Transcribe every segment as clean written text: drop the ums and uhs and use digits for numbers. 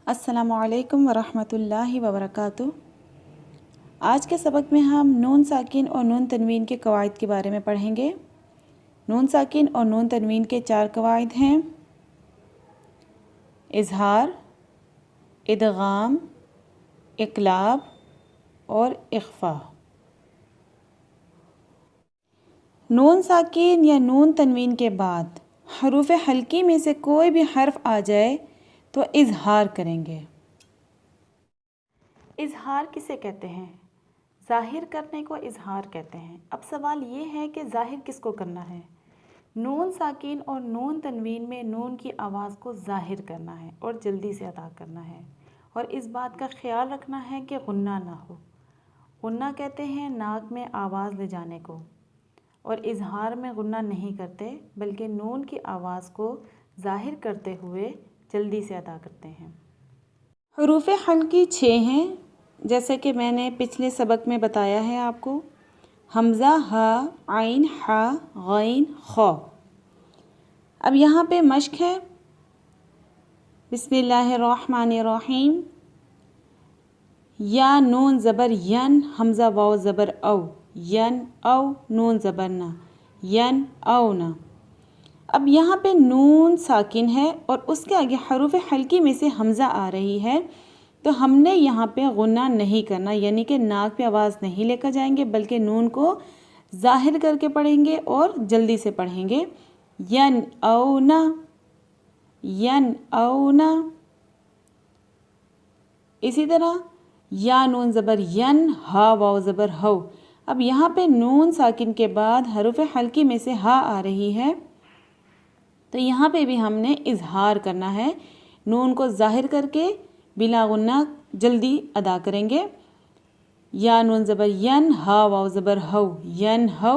السلام علیکم ورحمۃ اللہ وبرکاتہ۔ آج کے سبق میں ہم نون ساکن اور نون تنوین کے قواعد کے بارے میں پڑھیں گے۔ نون ساکن اور نون تنوین کے 4 قواعد ہیں: اظہار، ادغام، اقلاب اور اخفاء۔ نون ساکن یا نون تنوین کے بعد حروف حلقی میں سے کوئی بھی حرف آ جائے تو اظہار کریں گے۔ اظہار کسے کہتے ہیں؟ ظاہر کرنے کو اظہار کہتے ہیں۔ اب سوال یہ ہے کہ ظاہر کس کو کرنا ہے؟ نون ساکن اور نون تنوین میں نون کی آواز کو ظاہر کرنا ہے اور جلدی سے ادا کرنا ہے، اور اس بات کا خیال رکھنا ہے کہ غنہ نہ ہو۔ غنہ کہتے ہیں ناک میں آواز لے جانے کو، اور اظہار میں غنہ نہیں کرتے بلکہ نون کی آواز کو ظاہر کرتے ہوئے جلدی سے ادا کرتے ہیں۔ حروف حلقی 6 ہیں، جیسے کہ میں نے پچھلے سبق میں بتایا ہے آپ کو: حمزہ، ہا، عین، حا، غین، خا۔ اب یہاں پہ مشق ہے: بسم اللہ الرحمن الرحیم، یا نون زبر ین، حمزہ واو زبر او، ین او، نون زبر نا، ین او نا۔ اب یہاں پہ نون ساکن ہے اور اس کے آگے حروف حلقی میں سے حمزہ آ رہی ہے، تو ہم نے یہاں پہ غنہ نہیں کرنا، یعنی کہ ناک پہ آواز نہیں لے کر جائیں گے بلکہ نون کو ظاہر کر کے پڑھیں گے اور جلدی سے پڑھیں گے: ین او نا، ین او نا۔ اسی طرح یا نون زبر ین، ہا واو زبر ہو۔ اب یہاں پہ نون ساکن کے بعد حروف حلقی میں سے ہا آ رہی ہے، تو یہاں پہ بھی ہم نے اظہار کرنا ہے، نون کو ظاہر کر کے بلا غنہ جلدی ادا کریں گے: یا نون زبر ین، ہا واو زبر ہو، ین ہو،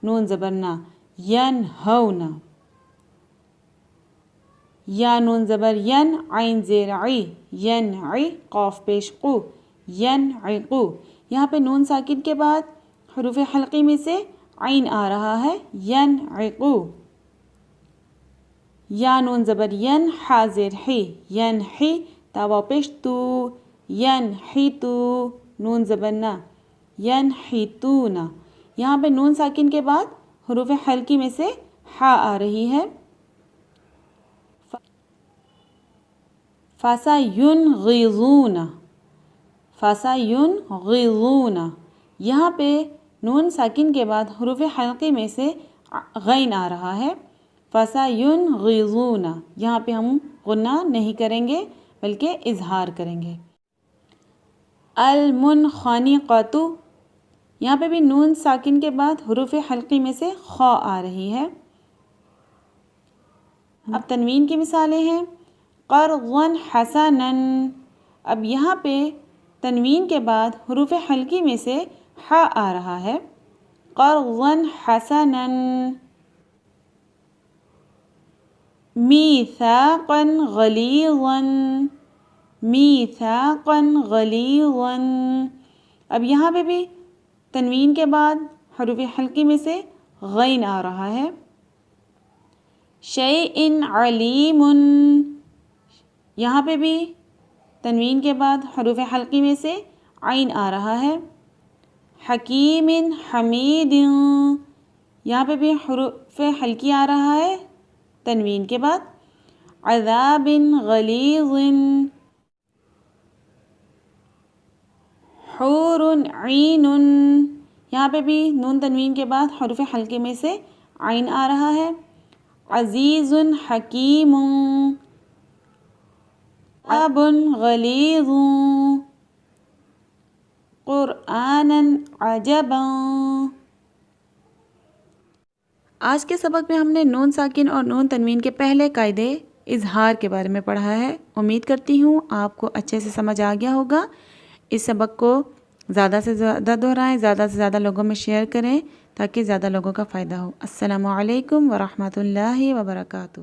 نون زبر نا، ین ہو نا۔ یا نون زبر ین، عین زیر عی، ین عی، قاف پیش قو، ین عقو۔ یہاں پہ نون ساکن کے بعد حروف حلقی میں سے عین آ رہا ہے: ین عقو۔ یا نون زبر ین، حا زیر حی، ین حی، تا واو پیش تو، ین حی تو، نون زبر نا، ین حی تو نا۔ یہاں پہ نون ساکن کے بعد حروف حلقی میں سے حا آ رہی ہے: فَسَيُنْغِضُونَ، فَسَيُنْغِضُونَ۔ یہاں پہ نون ساکن کے بعد حروف حلقی میں سے غین آ رہا ہے: فَسَيُنْغِضُونَ۔ یہاں پہ ہم غنہ نہیں کریں گے بلکہ اظہار کریں گے۔ الْمُنْخَنِقَةُ، یہاں پہ بھی نون ساکن کے بعد حروف حلقی میں سے خا آ رہی ہے۔ اب تنوین کی مثالیں ہیں: قرضاً حسناً۔ اب یہاں پہ تنوین کے بعد حروف حلقی میں سے حا آ رہا ہے: قرضاً حسناً۔ میثاقاً غلیظاً، میثاقاً غلیظاً۔ اب یہاں پہ بھی تنوین کے بعد حروف حلقی میں سے غین آ رہا ہے: شیء علیم۔ یہاں پہ بھی تنوین کے بعد حروف حلقی میں سے عین آ رہا ہے: حکیم حمید۔ یہاں پہ بھی حروف حلقی آ رہا ہے تنوین کے بعد: عذاب غلیظ۔ حور عین۔ یہاں پہ بھی نون تنوین کے بعد حروف حلقی میں سے عین آ رہا ہے: عزیز حکیم۔ اب غلیظ، قرآنا عجبا۔ آج کے سبق میں ہم نے نون ساکن اور نون تنوین کے پہلے قاعدے اظہار کے بارے میں پڑھا ہے۔ امید کرتی ہوں آپ کو اچھے سے سمجھ آ گیا ہوگا۔ اس سبق کو زیادہ سے زیادہ دہرائیں، زیادہ سے زیادہ لوگوں میں شیئر کریں تاکہ زیادہ لوگوں کا فائدہ ہو۔ السلام علیکم ورحمۃ اللہ وبرکاتہ۔